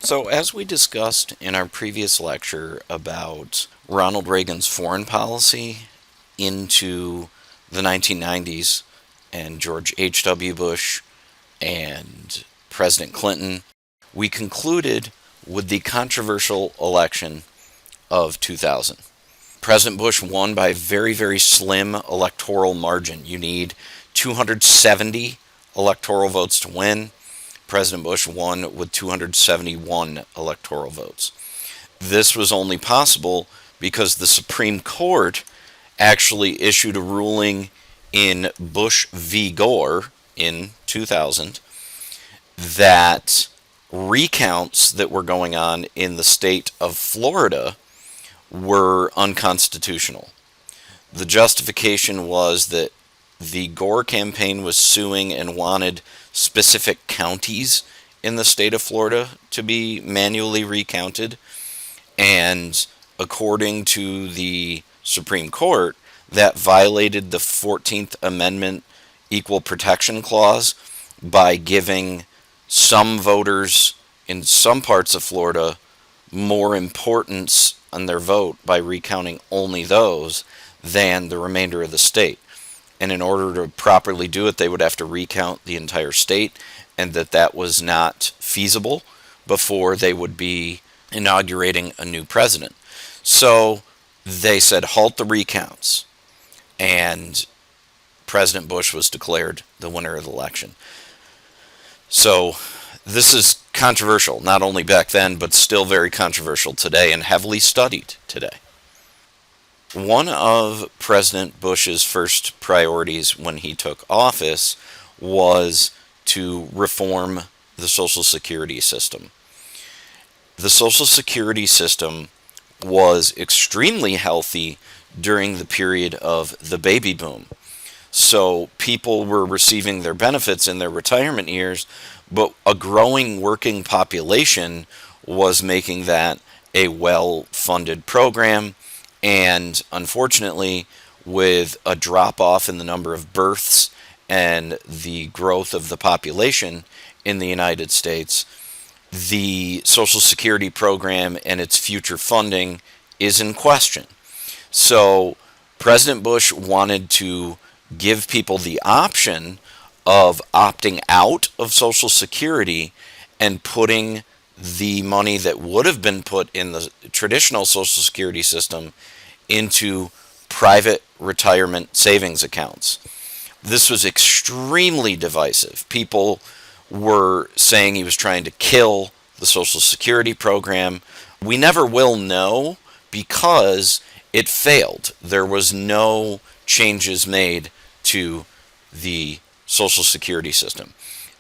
So, as we discussed in our previous lecture about Ronald Reagan's foreign policy into the 1990s and George H.W. Bush and President Clinton, we concluded with the controversial election of 2000. President Bush won by a very, very slim electoral margin. You need 270 electoral votes to win. President Bush won with 271 electoral votes. This was only possible because the Supreme Court actually issued a ruling in Bush v. Gore in 2000 that recounts that were going on in the state of Florida were unconstitutional. The justification was that the Gore campaign was suing and wanted specific counties in the state of Florida to be manually recounted, and according to the Supreme Court, that violated the 14th Amendment Equal Protection Clause by giving some voters in some parts of Florida more importance on their vote by recounting only those than the remainder of the state. And in order to properly do it, they would have to recount the entire state, and that was not feasible before they would be inaugurating a new president. So they said, halt the recounts, and President Bush was declared the winner of the election. So this is controversial, not only back then, but still very controversial today and heavily studied today. One of President Bush's first priorities when he took office was to reform the Social Security system. The Social Security system was extremely healthy during the period of the baby boom. So people were receiving their benefits in their retirement years, but a growing working population was making that a well-funded program. And unfortunately, with a drop-off in the number of births and the growth of the population in the United States, the Social Security program and its future funding is in question. So President Bush wanted to give people the option of opting out of Social Security and putting the money that would have been put in the traditional Social Security system into private retirement savings accounts. This was extremely divisive. People were saying he was trying to kill the Social Security program. We never will know because it failed. There was no changes made to the Social Security system.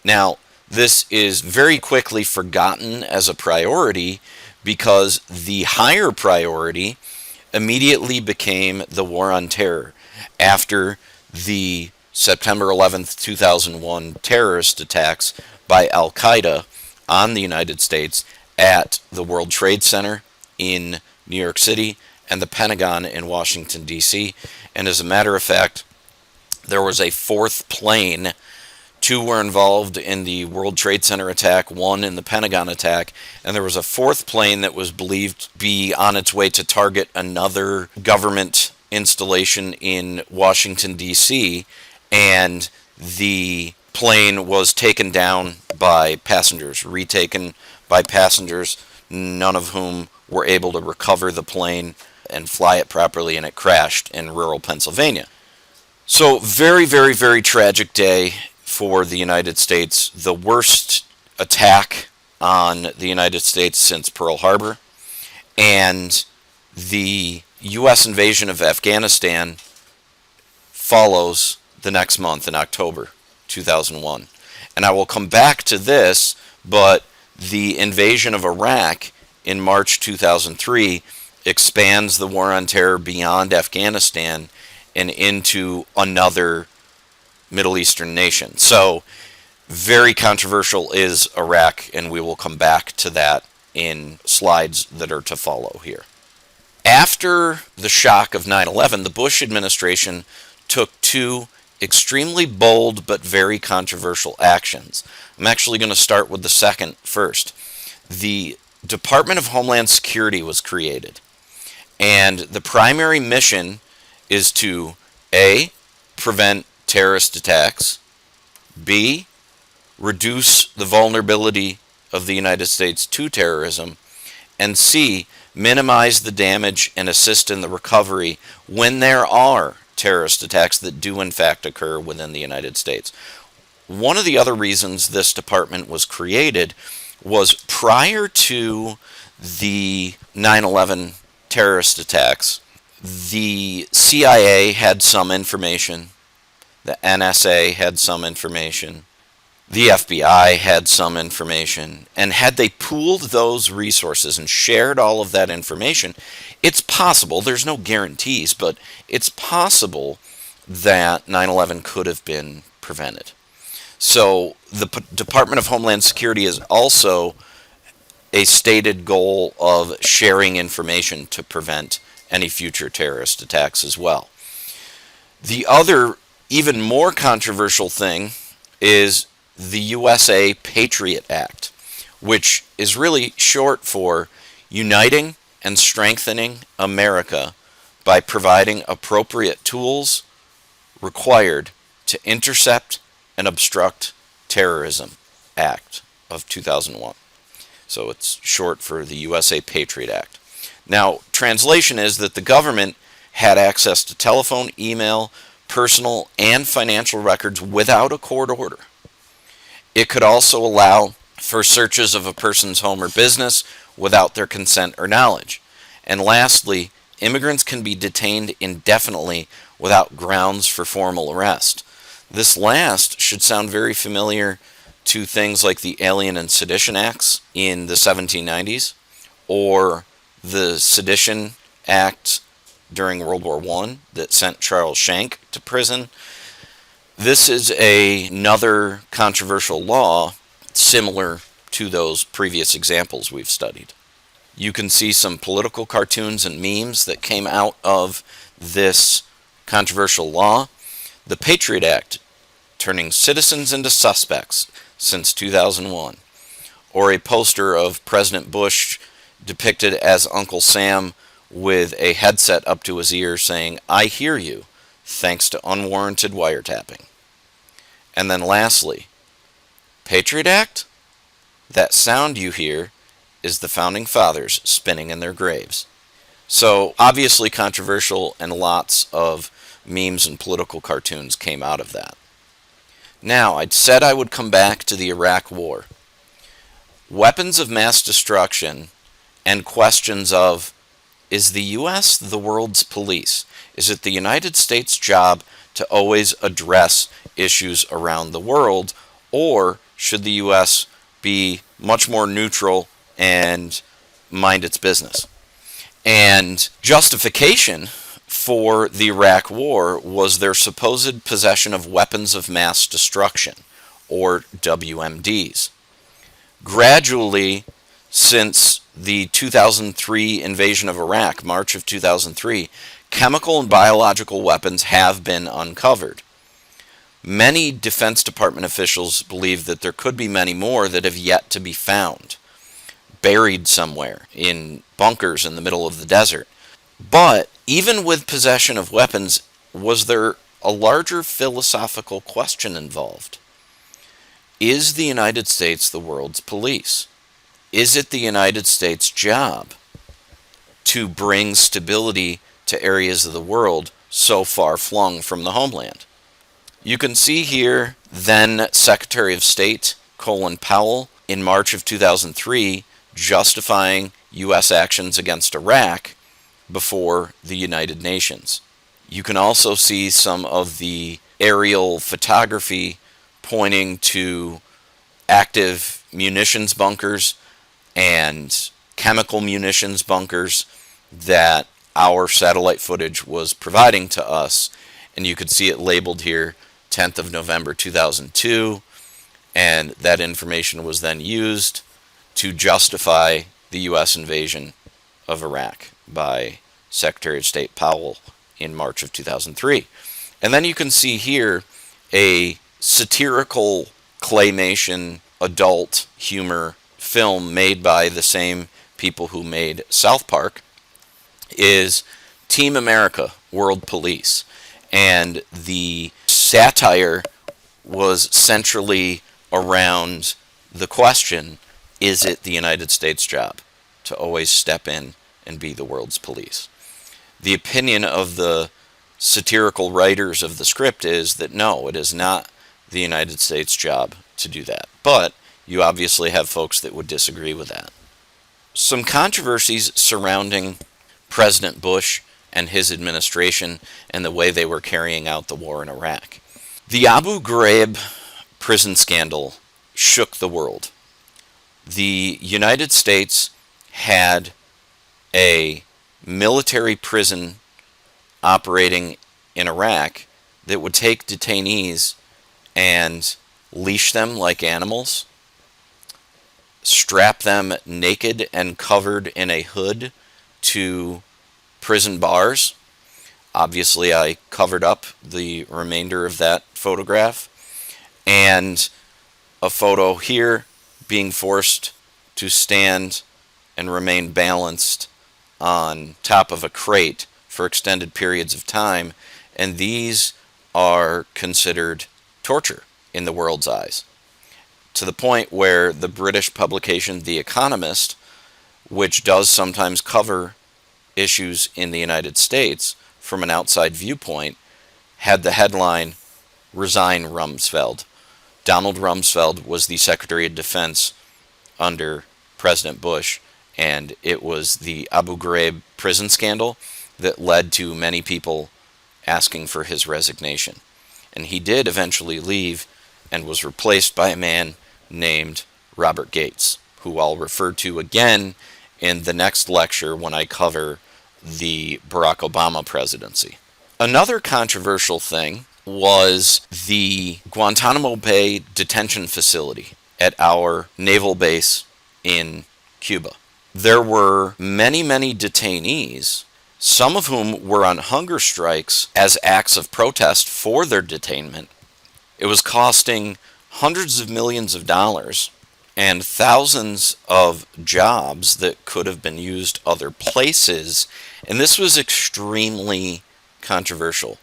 Now, this is very quickly forgotten as a priority because the higher priority immediately became the war on terror after the September 11th, 2001 terrorist attacks by Al Qaeda on the United States at the World Trade Center in New York City and the Pentagon in Washington, D.C. And as a matter of fact, there was a fourth plane. Two were involved in the World Trade Center attack, one in the Pentagon attack, and there was a fourth plane that was believed to be on its way to target another government installation in Washington, D.C., and the plane was taken down by passengers, retaken by passengers, none of whom were able to recover the plane and fly it properly, and it crashed in rural Pennsylvania. So very, very, very tragic day for the United States, the worst attack on the United States since Pearl Harbor, and the U.S. invasion of Afghanistan follows the next month in October 2001. And I will come back to this, but the invasion of Iraq in March 2003 expands the war on terror beyond Afghanistan and into another Middle Eastern nation. So very controversial is Iraq, and we will come back to that in slides that are to follow here. After the shock of 9/11, the Bush administration took two extremely bold but very controversial actions. I'm actually going to start with the second first. the Department of Homeland Security was created. And the primary mission is to A, prevent terrorist attacks, B, reduce the vulnerability of the United States to terrorism, and C, minimize the damage and assist in the recovery when there are terrorist attacks that do in fact occur within the United States. One of the other reasons this department was created was prior to the 9/11 terrorist attacks, the CIA had some information, the NSA had some information, the FBI had some information, and had they pooled those resources and shared all of that information, it's possible, there's no guarantees, but it's possible that 9/11 could have been prevented. So the Department of Homeland Security is also a stated goal of sharing information to prevent any future terrorist attacks as well. The other, even more controversial thing is the USA Patriot Act, which is really short for Uniting and Strengthening America by providing appropriate tools required to intercept and obstruct terrorism Act of 2001. So it's short for the USA Patriot Act. Now, translation is that the government had access to telephone, email, personal, and financial records without a court order. It could also allow for searches of a person's home or business without their consent or knowledge. And lastly, immigrants can be detained indefinitely without grounds for formal arrest. This last should sound very familiar to things like the Alien and Sedition Acts in the 1790s, or the Sedition Act during World War I that sent Charles Schenck to prison. This is another controversial law similar to those previous examples we've studied. You can see some political cartoons and memes that came out of this controversial law. The Patriot Act, turning citizens into suspects since 2001. Or a poster of President Bush depicted as Uncle Sam with a headset up to his ear saying, "I hear you," thanks to unwarranted wiretapping. And then lastly, Patriot Act? That sound you hear is the Founding Fathers spinning in their graves. So obviously controversial, and lots of memes and political cartoons came out of that. Now, I'd said I would come back to the Iraq War. Weapons of mass destruction and questions of, is the U.S. the world's police? Is it the United States' job to always address issues around the world, or should the U.S. be much more neutral and mind its business? And justification for the Iraq War was their supposed possession of weapons of mass destruction, or WMDs. Gradually, since the 2003 invasion of Iraq, March of 2003, chemical and biological weapons have been uncovered. Many Defense Department officials believe that there could be many more that have yet to be found, buried somewhere in bunkers in the middle of the desert. But even with possession of weapons, was there a larger philosophical question involved? Is the United States the world's police? Is it the United States' job to bring stability to areas of the world so far flung from the homeland? You can see here then Secretary of State Colin Powell in March of 2003 justifying U.S. actions against Iraq before the United Nations. You can also see some of the aerial photography pointing to active munitions bunkers and chemical munitions bunkers that our satellite footage was providing to us. And you could see it labeled here 10th of November 2002, and that information was then used to justify the U.S. invasion of Iraq by Secretary of State Powell in March of 2003. And then you can see here a satirical claymation adult humor film made by the same people who made South Park is Team America, World Police. And the satire was centrally around the question, is it the United States' job to always step in and be the world's police? The opinion of the satirical writers of the script is that no, it is not the United States' job to do that. But you obviously have folks that would disagree with that. Some controversies surrounding President Bush and his administration and the way they were carrying out the war in Iraq. The Abu Ghraib prison scandal shook the world. The United States had a military prison operating in Iraq that would take detainees and leash them like animals, strap them naked and covered in a hood to prison bars. Obviously, I covered up the remainder of that photograph. And a photo here being forced to stand and remain balanced on top of a crate for extended periods of time. And these are considered torture in the world's eyes, to the point where the British publication The Economist, which does sometimes cover issues in the United States from an outside viewpoint, had the headline, "Resign Rumsfeld." Donald Rumsfeld was the Secretary of Defense under President Bush, and it was the Abu Ghraib prison scandal that led to many people asking for his resignation. And he did eventually leave and was replaced by a man named Robert Gates, who I'll refer to again in the next lecture when I cover the Barack Obama presidency. Another controversial thing was the Guantanamo Bay detention facility at our naval base in Cuba. There were many, many detainees, some of whom were on hunger strikes as acts of protest for their detainment. It was costing hundreds of millions of dollars and thousands of jobs that could have been used other places. And this was extremely controversial,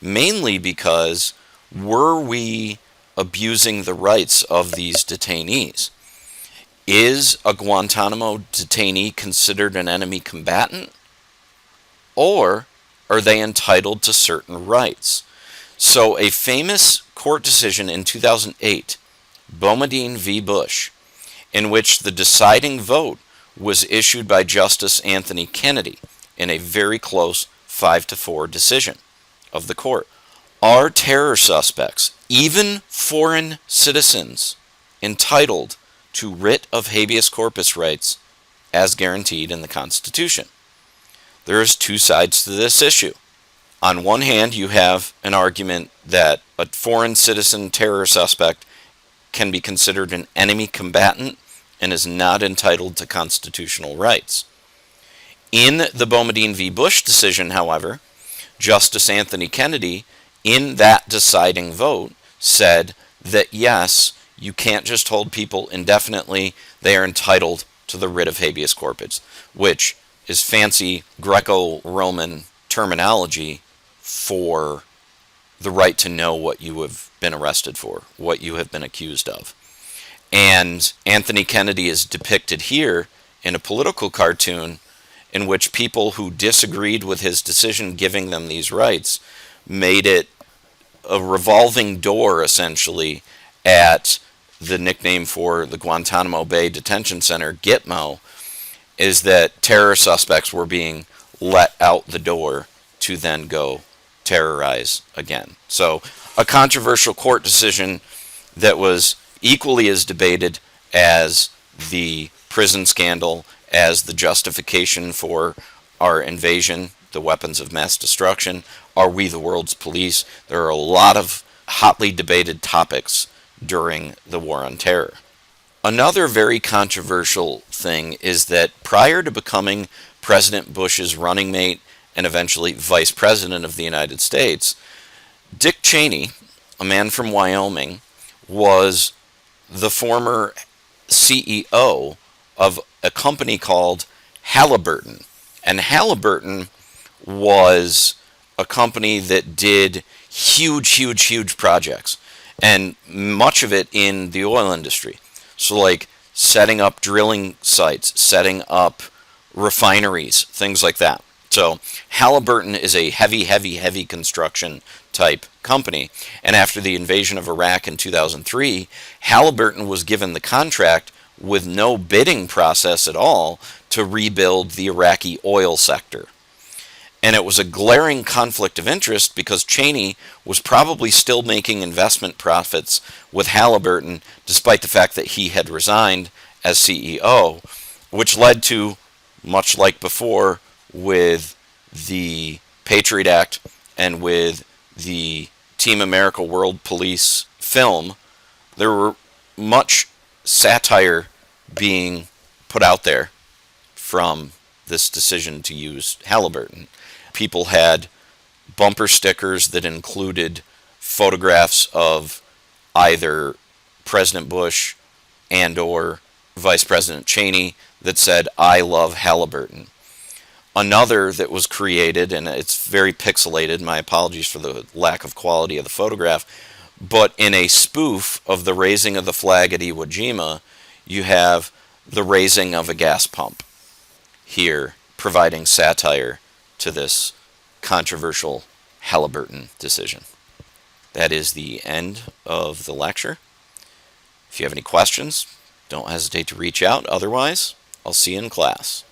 mainly because were we abusing the rights of these detainees? Is a Guantanamo detainee considered an enemy combatant? Or are they entitled to certain rights? So a famous court decision in 2008, Boumediene v. Bush, in which the deciding vote was issued by Justice Anthony Kennedy in a very close 5-4 decision of the court. Are terror suspects, even foreign citizens, entitled to writ of habeas corpus rights as guaranteed in the Constitution? There's two sides to this issue. On one hand, you have an argument that a foreign citizen terror suspect can be considered an enemy combatant and is not entitled to constitutional rights. In the Boumediene v. Bush decision, however, Justice Anthony Kennedy, in that deciding vote, said that yes, you can't just hold people indefinitely, they are entitled to the writ of habeas corpus, which is fancy Greco-Roman terminology for the right to know what you have been arrested for, what you have been accused of. And Anthony Kennedy is depicted here in a political cartoon in which people who disagreed with his decision giving them these rights made it a revolving door, essentially, at the nickname for the Guantanamo Bay Detention Center, Gitmo, is that terror suspects were being let out the door to then go terrorize again. So a controversial court decision that was equally as debated as the prison scandal, as the justification for our invasion, the weapons of mass destruction. Are we the world's police? There are a lot of hotly debated topics during the War on Terror. Another very controversial thing is that prior to becoming President Bush's running mate and eventually Vice President of the United States, Dick Cheney, a man from Wyoming, was the former CEO of a company called Halliburton. And Halliburton was a company that did huge projects, and much of it in the oil industry. So, like setting up drilling sites, setting up refineries, things like that. So, Halliburton is a heavy construction type company. And after the invasion of Iraq in 2003, Halliburton was given the contract with no bidding process at all to rebuild the Iraqi oil sector. And it was a glaring conflict of interest because Cheney was probably still making investment profits with Halliburton despite the fact that he had resigned as CEO, which led to, much like before with the Patriot Act and with the Team America World Police film, there were much satire being put out there from this decision to use Halliburton. People had bumper stickers that included photographs of either President Bush and or Vice President Cheney that said, "I love Halliburton." Another that was created, and it's very pixelated, my apologies for the lack of quality of the photograph, but in a spoof of the raising of the flag at Iwo Jima, you have the raising of a gas pump here, providing satire to this controversial Halliburton decision. That is the end of the lecture. If you have any questions, don't hesitate to reach out. Otherwise, I'll see you in class.